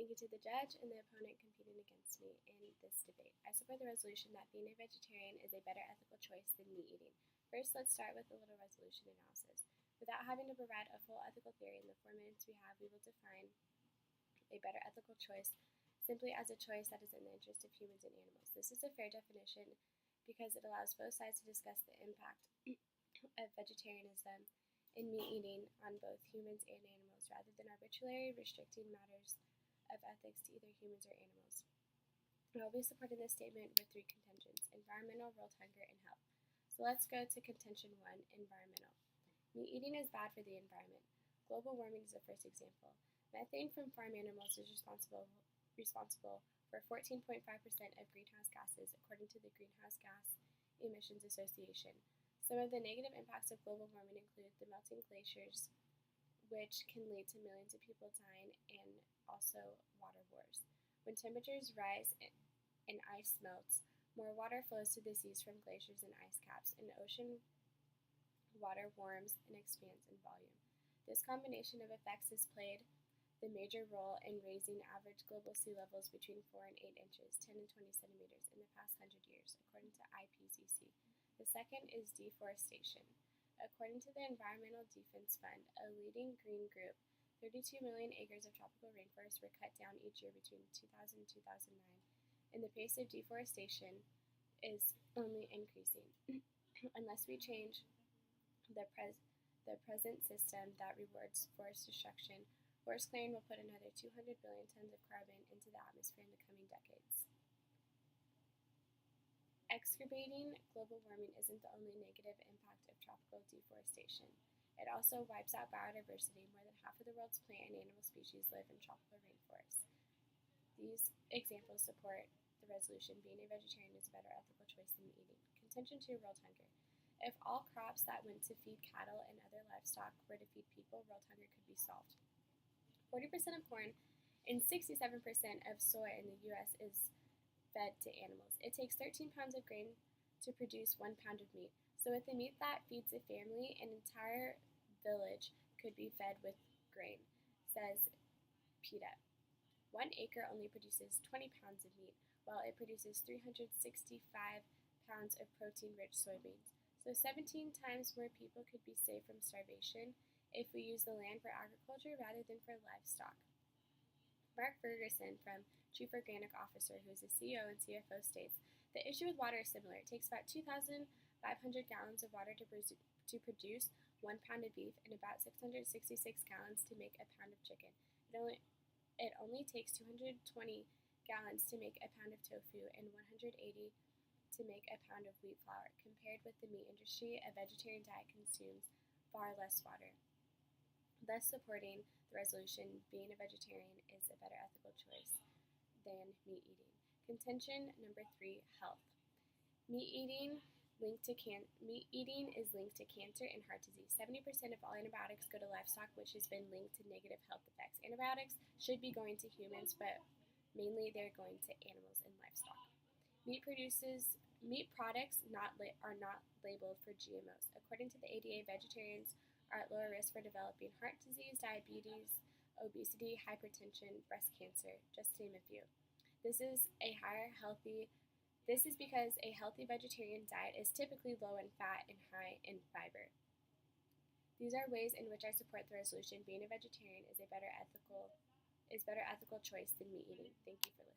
Thank you to the judge and the opponent competing against me in this debate. I support the resolution that being a vegetarian is a better ethical choice than meat eating. First, let's start with a little resolution analysis. Without having to provide a full ethical theory in the 4 minutes we have, we will define a better ethical choice simply as a choice that is in the interest of humans and animals. This is a fair definition because it allows both sides to discuss the impact of vegetarianism and meat eating on both humans and animals rather than arbitrarily restricting matters of ethics to either humans or animals. I will be supporting this statement with 3 contentions: environmental, world hunger, and health. So let's go to contention 1, environmental. Meat eating is bad for the environment. Global warming is the first example. Methane from farm animals is responsible for 14.5% of greenhouse gases, according to the Greenhouse Gas Emissions Association. Some of the negative impacts of global warming include the melting glaciers, which can lead to millions of people dying, and also water wars. When temperatures rise and ice melts, more water flows to the seas from glaciers and ice caps, and ocean water warms and expands in volume. This combination of effects has played the major role in raising average global sea levels between 4 and 8 inches, 10 and 20 centimeters, in the past 100 years, according to IPCC. The second is deforestation. According to the Environmental Defense Fund, a leading green group, 32 million acres of tropical rainforest were cut down each year between 2000 and 2009, and the pace of deforestation is only increasing. Unless we change the present system that rewards forest destruction, forest clearing will put another 200 billion tons of carbon into the atmosphere in the coming decades. Exacerbating global warming isn't the only negative impact of tropical deforestation. It also wipes out biodiversity. More than half of the world's plant and animal species live in tropical rainforests. These examples support the resolution being a vegetarian is a better ethical choice than meat eating. Contention 2, world hunger. If all crops that went to feed cattle and other livestock were to feed people, world hunger could be solved. 40% of corn and 67% of soy in the U.S. is fed to animals. It takes 13 pounds of grain to produce 1 pound of meat. So with the meat that feeds a family, an entire village could be fed with grain, says PETA. 1 acre only produces 20 pounds of meat, while it produces 365 pounds of protein-rich soybeans. So 17 times more people could be saved from starvation if we use the land for agriculture rather than for livestock. Mark Ferguson, from Chief Organic Officer, who is the CEO and CFO, states, the issue with water is similar. It takes about 2,500 gallons of water to produce 1 pound of beef and about 666 gallons to make a pound of chicken. It only takes 220 gallons to make a pound of tofu and 180 to make a pound of wheat flour. Compared with the meat industry, a vegetarian diet consumes far less water. Thus supporting the resolution, being a vegetarian is a better ethical choice than meat eating. Contention number 3, health. Meat eating is linked to cancer and heart disease. 70% of all antibiotics go to livestock, which has been linked to negative health effects. Antibiotics should be going to humans, but mainly they're going to animals and livestock. Meat products are not labeled for GMOs. According to the ADA, vegetarians are at lower risk for developing heart disease, diabetes, obesity, hypertension, breast cancer, just to name a few. This is because a healthy vegetarian diet is typically low in fat and high in fiber. These are ways in which I support the resolution being a vegetarian is better ethical choice than meat eating. Thank you for listening.